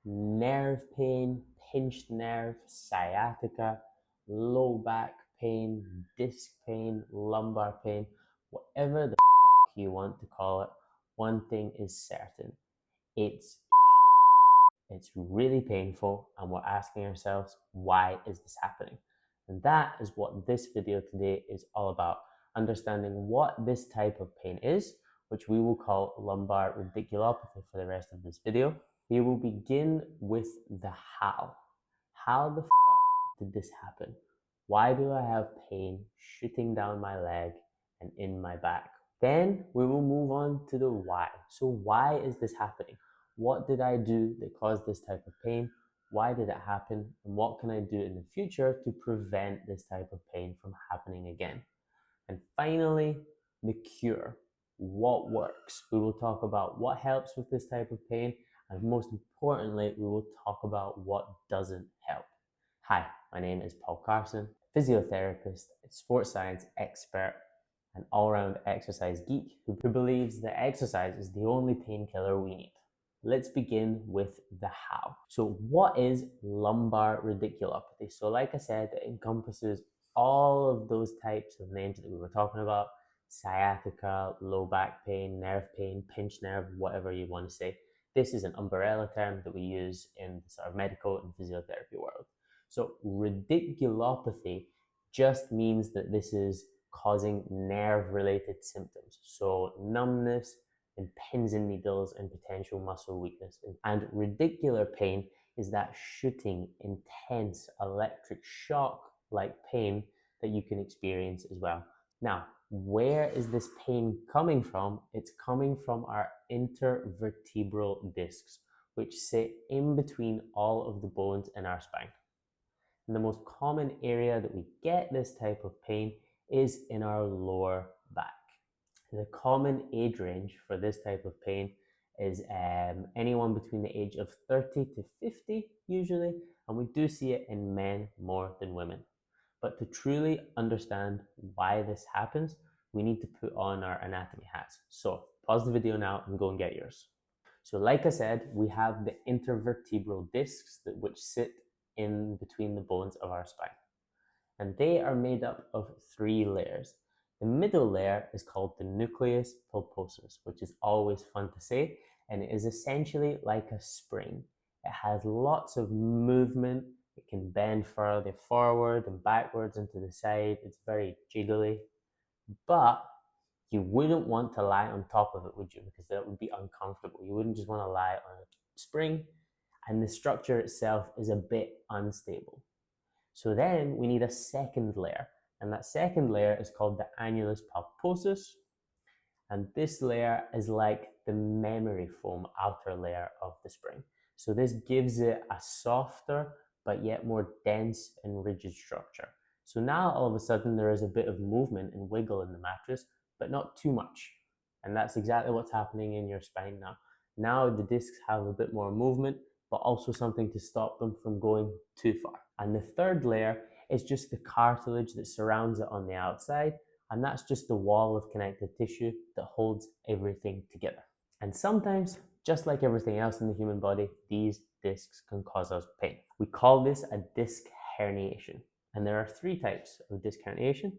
nerve pain, pinched nerve, sciatica, low back pain, disc pain, lumbar pain, whatever the fuck you want to call it, one thing is certain. It's shit. It's really painful, and we're asking ourselves, why is this happening? And that is what this video today is all about, understanding what this type of pain is, which we will call lumbar radiculopathy for the rest of this video. We will begin with the how. How the fuck did this happen? Why do I have pain shooting down my leg and in my back? Then we will move on to the why. So why is this happening? What did I do that caused this type of pain? Why did it happen? And what can I do in the future to prevent this type of pain from happening again? And finally, the cure. What works? We will talk about what helps with this type of pain, and most importantly, we will talk about what doesn't help. Hi, my name is Paul Carson, physiotherapist, sports science expert, an all-round exercise geek who believes that exercise is the only painkiller we need. Let's begin with the how. So what is lumbar radiculopathy? So like I said, it encompasses all of those types of names that we were talking about: sciatica, low back pain, nerve pain, pinched nerve, whatever you want to say. This is an umbrella term that we use in the sort of medical and physiotherapy world. So radiculopathy just means that this is causing nerve-related symptoms. So numbness and pins and needles and potential muscle weakness. And radicular pain is that shooting, intense electric shock-like pain that you can experience as well. Now, where is this pain coming from? It's coming from our intervertebral discs, which sit in between all of the bones in our spine. And the most common area that we get this type of pain is in our lower back. The common age range for this type of pain is anyone between the age of 30 to 50 usually, and we do see it in men more than women. But to truly understand why this happens, we need to put on our anatomy hats. So pause the video now and go and get yours. So like I said, we have the intervertebral discs which sit in between the bones of our spine. And they are made up of 3 layers. The middle layer is called the nucleus pulposus, which is always fun to say, and it is essentially like a spring. It has lots of movement. It can bend further forward and backwards and to the side. It's very jiggly, but you wouldn't want to lie on top of it, would you? Because that would be uncomfortable. You wouldn't just want to lie on a spring, and the structure itself is a bit unstable. So then we need a second layer, and that second layer is called the annulus pulposus, and this layer is like the memory foam outer layer of the spring. So this gives it a softer but yet more dense and rigid structure. So now all of a sudden there is a bit of movement and wiggle in the mattress, but not too much. And that's exactly what's happening in your spine now. Now the discs have a bit more movement, but also something to stop them from going too far. And the third layer is just the cartilage that surrounds it on the outside, and that's just the wall of connective tissue that holds everything together. And sometimes, just like everything else in the human body, these discs can cause us pain. We call this a disc herniation. And there are 3 types of disc herniation.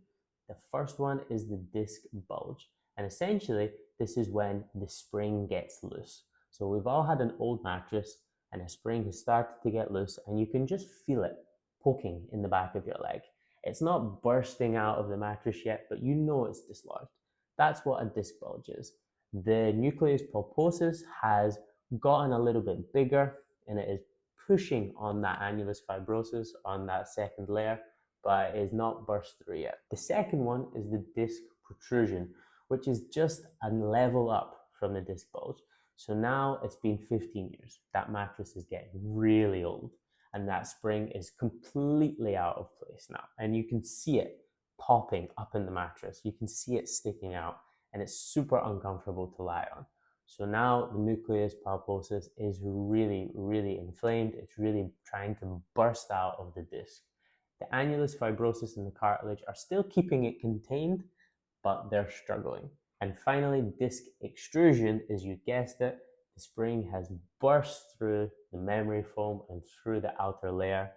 The first one is the disc bulge. And essentially, this is when the spring gets loose. So we've all had an old mattress and a spring has started to get loose, and you can just feel it poking in the back of your leg. It's not bursting out of the mattress yet, but you know it's dislodged. That's what a disc bulge is. The nucleus pulposus has gotten a little bit bigger, and it is pushing on that annulus fibrosus, on that second layer, but it is not burst through yet. The second one is the disc protrusion, which is just a level up from the disc bulge. So now it's been 15 years. That mattress is getting really old, and that spring is completely out of place now. And you can see it popping up in the mattress. You can see it sticking out, and it's super uncomfortable to lie on. So now the nucleus pulposus is really, really inflamed. It's really trying to burst out of the disc. The annulus fibrosus and the cartilage are still keeping it contained, but they're struggling. And finally, disc extrusion is, you guessed it, The spring has burst through the memory foam and through the outer layer,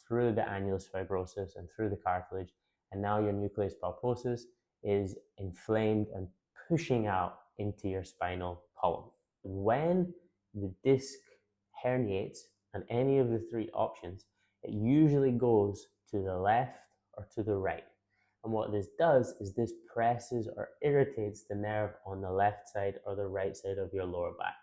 through the annulus fibrosus and through the cartilage, and now your nucleus pulposus is inflamed and pushing out into your spinal column. When the disc herniates on any of the three options, it usually goes to the left or to the right. And what this does is this presses or irritates the nerve on the left side or the right side of your lower back.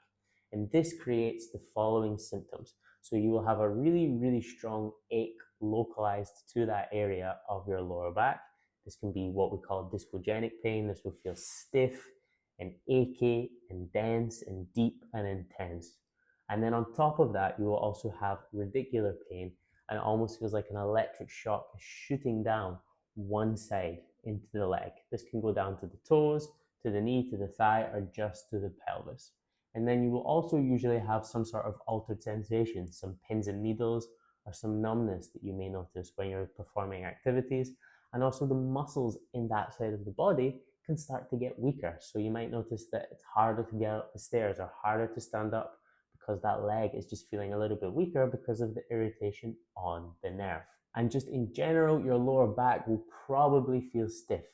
And this creates the following symptoms. So you will have a really, really strong ache localized to that area of your lower back. This can be what we call discogenic pain. This will feel stiff and achy and dense and deep and intense. And then on top of that, you will also have radicular pain, and it almost feels like an electric shock is shooting down one side into the leg. This can go down to the toes, to the knee, to the thigh, or just to the pelvis. And then you will also usually have some sort of altered sensation, some pins and needles, or some numbness that you may notice when you're performing activities. And also the muscles in that side of the body can start to get weaker. So you might notice that it's harder to get up the stairs or harder to stand up because that leg is just feeling a little bit weaker because of the irritation on the nerve. And just in general, your lower back will probably feel stiff,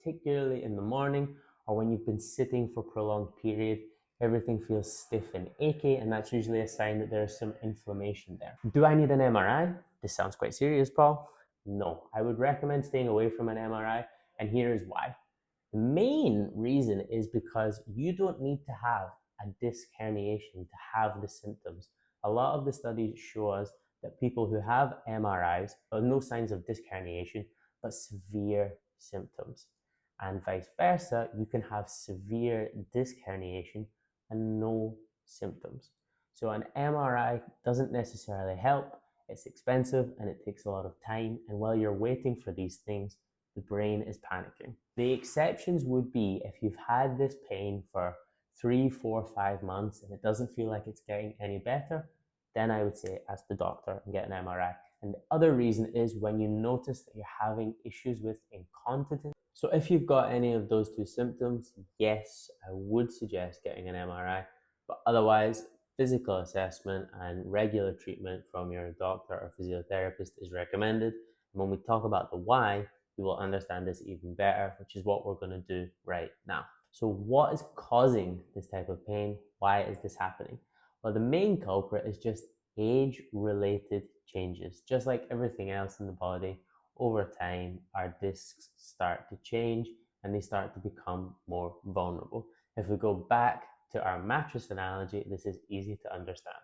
particularly in the morning or when you've been sitting for a prolonged period. Everything feels stiff and achy, and that's usually a sign that there's some inflammation there. Do I need an MRI? This sounds quite serious, Paul. No, I would recommend staying away from an MRI, and here is why. The main reason is because you don't need to have a disc herniation to have the symptoms. A lot of the studies show us that people who have MRIs have no signs of disc herniation, but severe symptoms. And vice versa, you can have severe disc herniation and no symptoms. So an MRI doesn't necessarily help. It's expensive and it takes a lot of time. And while you're waiting for these things, the brain is panicking. The exceptions would be if you've had this pain for 3, 4, 5 months and it doesn't feel like it's getting any better, then I would say ask the doctor and get an MRI. And the other reason is when you notice that you're having issues with incontinence. So if you've got any of those two symptoms, yes, I would suggest getting an MRI, but otherwise, physical assessment and regular treatment from your doctor or physiotherapist is recommended. And when we talk about the why, you will understand this even better, which is what we're going to do right now. So what is causing this type of pain? Why is this happening? Well, the main culprit is just age-related changes. Just like everything else in the body, over time, our discs start to change and they start to become more vulnerable. If we go back to our mattress analogy, this is easy to understand.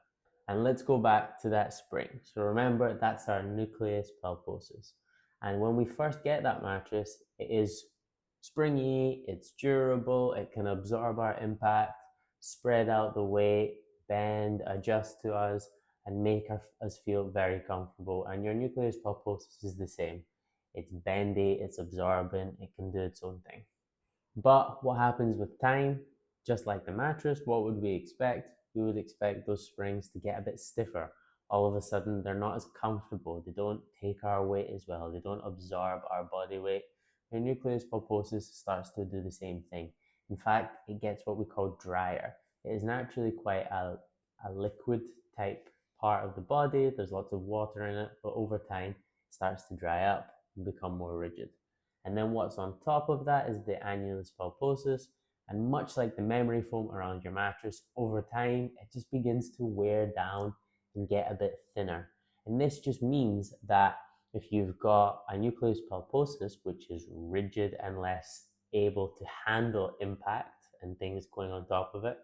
And let's go back to that spring. So remember, that's our nucleus pulposus. And when we first get that mattress, it is springy, it's durable, it can absorb our impact, spread out the weight, bend, adjust to us, and make us feel very comfortable. And your nucleus pulposus is the same. It's bendy, it's absorbent, it can do its own thing. But what happens with time? Just like the mattress, what would we expect? We would expect those springs to get a bit stiffer. All of a sudden, they're not as comfortable. They don't take our weight as well. They don't absorb our body weight. Your nucleus pulposus starts to do the same thing. In fact, it gets what we call drier. It is naturally quite a liquid type part of the body. There's lots of water in it, but over time, it starts to dry up and become more rigid. And then what's on top of that is the annulus pulposus. And much like the memory foam around your mattress, over time, it just begins to wear down and get a bit thinner. And this just means that if you've got a nucleus pulposus, which is rigid and less able to handle impact and things going on top of it,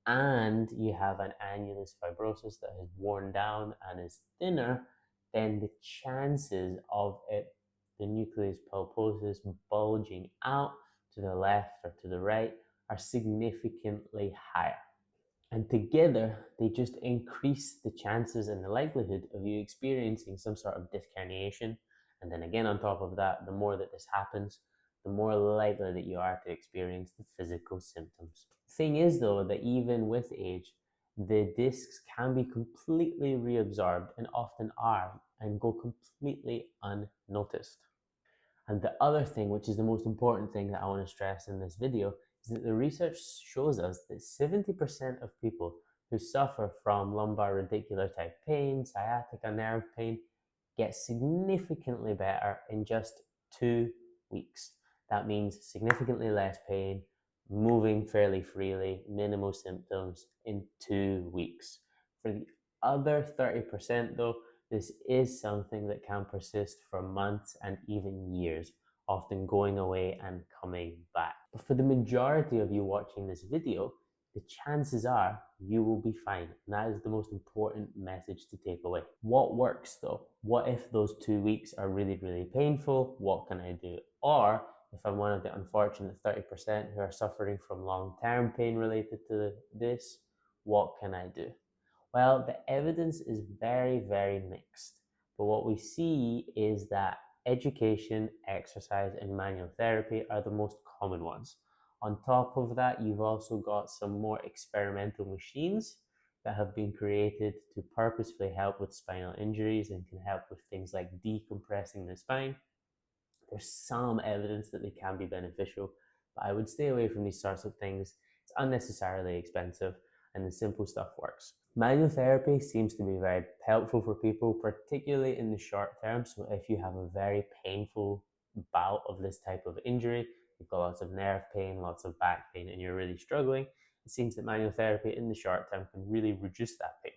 and you have an annulus fibrosus that has worn down and is thinner, then the chances of the nucleus pulposus bulging out to the left or to the right are significantly higher. And together, they just increase the chances and the likelihood of you experiencing some sort of disc herniation. And then again, on top of that, the more that this happens, the more likely that you are to experience the physical symptoms. The thing is, though, that even with age, the discs can be completely reabsorbed and often are and go completely unnoticed. And the other thing, which is the most important thing that I want to stress in this video, is that the research shows us that 70% of people who suffer from lumbar radicular type pain, sciatica nerve pain, get significantly better in just 2 weeks. That means significantly less pain, moving fairly freely, minimal symptoms in 2 weeks. For the other 30%, though, this is something that can persist for months and even years, often going away and coming back. But for the majority of you watching this video, the chances are you will be fine. And that is the most important message to take away. What works though? What if those 2 weeks are really, really painful? What can I do? Or if I'm one of the unfortunate 30% who are suffering from long-term pain related to this, what can I do? Well, the evidence is very, very mixed. But what we see is that education, exercise, and manual therapy are the most common ones. On top of that, you've also got some more experimental machines that have been created to purposefully help with spinal injuries and can help with things like decompressing the spine. There's some evidence that they can be beneficial, but I would stay away from these sorts of things. It's unnecessarily expensive, and the simple stuff works. Manual therapy seems to be very helpful for people, particularly in the short term. So if you have a very painful bout of this type of injury, you've got lots of nerve pain, lots of back pain, and you're really struggling, it seems that manual therapy in the short term can really reduce that pain.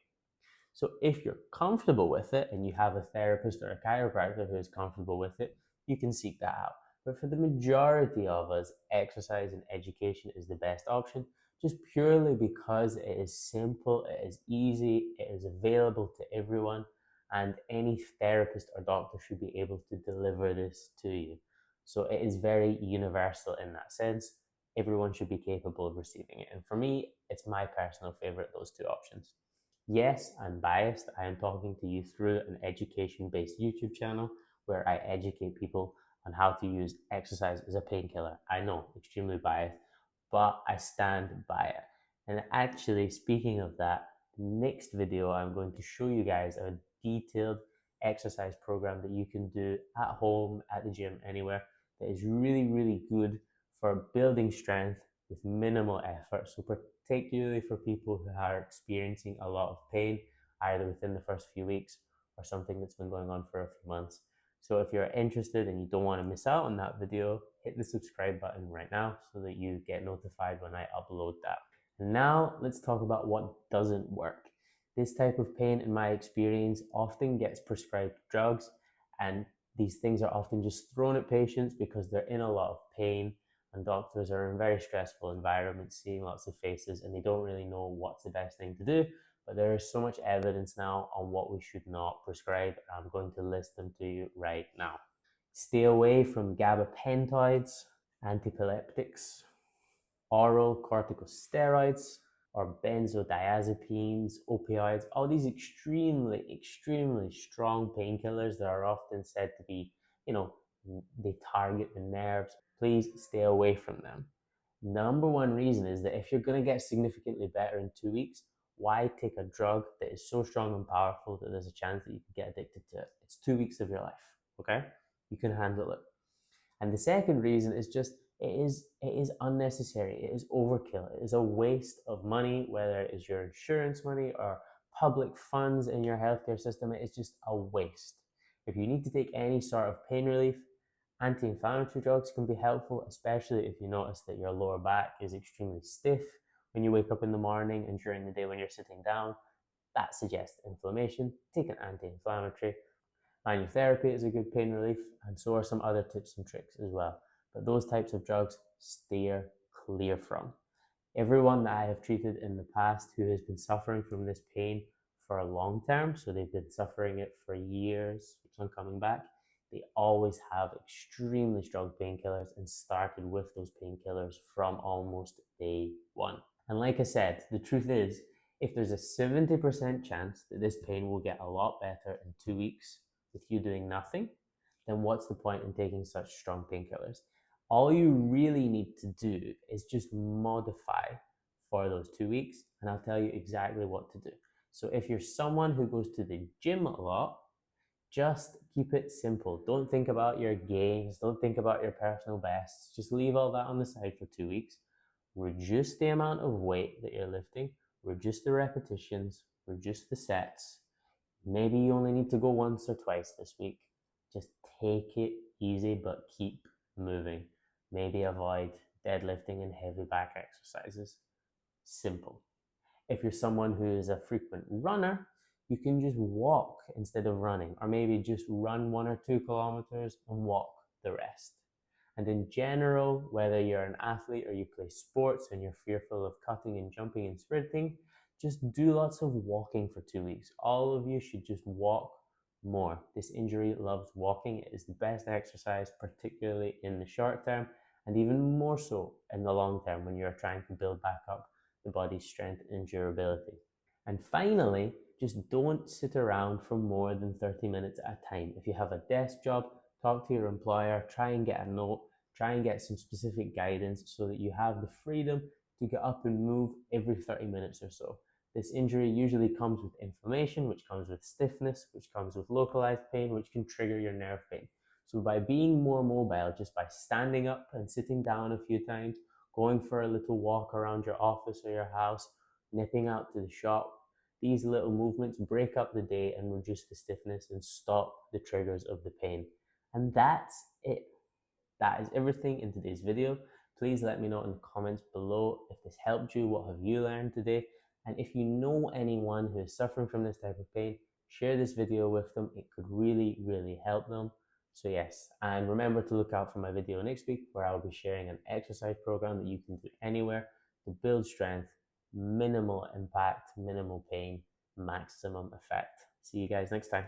So if you're comfortable with it and you have a therapist or a chiropractor who is comfortable with it, you can seek that out. But for the majority of us, exercise and education is the best option, just purely because it is simple, it is easy, it is available to everyone, and any therapist or doctor should be able to deliver this to you. So it is very universal in that sense. Everyone should be capable of receiving it. And for me, it's my personal favorite, those two options. Yes, I'm biased. I am talking to you through an education-based YouTube channel where I educate people on how to use exercise as a painkiller. I know, extremely biased, but I stand by it. And actually, speaking of that, the next video I'm going to show you guys a detailed exercise program that you can do at home, at the gym, anywhere, that is really, really good for building strength with minimal effort. So particularly for people who are experiencing a lot of pain, either within the first few weeks or something that's been going on for a few months. So if you're interested and you don't want to miss out on that video, hit the subscribe button right now so that you get notified when I upload that. And now let's talk about what doesn't work. This type of pain, in my experience, often gets prescribed drugs, and these things are often just thrown at patients because they're in a lot of pain, and doctors are in very stressful environments, seeing lots of faces, and they don't really know what's the best thing to do. But there is so much evidence now on what we should not prescribe. I'm going to list them to you right now. Stay away from gabapentoids, antiepileptics, oral corticosteroids, or benzodiazepines, opioids, all these extremely, extremely strong painkillers that are often said to be, they target the nerves. Please stay away from them. Number one reason is that if you're going to get significantly better in 2 weeks, why take a drug that is so strong and powerful that there's a chance that you could get addicted to it? It's 2 weeks of your life, okay? You can handle it. And the second reason is just it is unnecessary. It is overkill. It is a waste of money, whether it is your insurance money or public funds in your healthcare system. It is just a waste. If you need to take any sort of pain relief, anti-inflammatory drugs can be helpful, especially if you notice that your lower back is extremely stiff when you wake up in the morning and during the day when you're sitting down. That suggests inflammation. Take an anti-inflammatory. Manual therapy is a good pain relief, and so are some other tips and tricks as well. But those types of drugs, steer clear from. Everyone that I have treated in the past who has been suffering from this pain for a long term, so they've been suffering it for years, keeps on coming back, they always have extremely strong painkillers and started with those painkillers from almost day one. And like I said, the truth is, if there's a 70% chance that this pain will get a lot better in 2 weeks with you doing nothing, then what's the point in taking such strong painkillers? All you really need to do is just modify for those 2 weeks, and I'll tell you exactly what to do. So if you're someone who goes to the gym a lot, just keep it simple. Don't think about your gains. Don't think about your personal bests. Just leave all that on the side for 2 weeks. reduce the amount of weight that you're lifting, reduce the repetitions, reduce the sets. Maybe you only need to go once or twice this week. Just take it easy, but keep moving. Maybe avoid deadlifting and heavy back exercises. Simple. If you're someone who is a frequent runner, you can just walk instead of running, or maybe just run 1 or 2 kilometers and walk the rest. And in general, whether you're an athlete or you play sports and you're fearful of cutting and jumping and sprinting, just do lots of walking for 2 weeks. All of you should just walk more. This injury loves walking. It is the best exercise, particularly in the short term, and even more so in the long term when you're trying to build back up the body's strength and durability. And finally, just don't sit around for more than 30 minutes at a time. If you have a desk job, talk to your employer, try and get a note, try and get some specific guidance so that you have the freedom to get up and move every 30 minutes or so. This injury usually comes with inflammation, which comes with stiffness, which comes with localized pain, which can trigger your nerve pain. So by being more mobile, just by standing up and sitting down a few times, going for a little walk around your office or your house, nipping out to the shop, these little movements break up the day and reduce the stiffness and stop the triggers of the pain. And that's it. That is everything in today's video. Please let me know in the comments below if this helped you. What have you learned today? And if you know anyone who is suffering from this type of pain, share this video with them. It could really, really help them. So yes, and remember to look out for my video next week where I'll be sharing an exercise program that you can do anywhere to build strength, minimal impact, minimal pain, maximum effect. See you guys next time.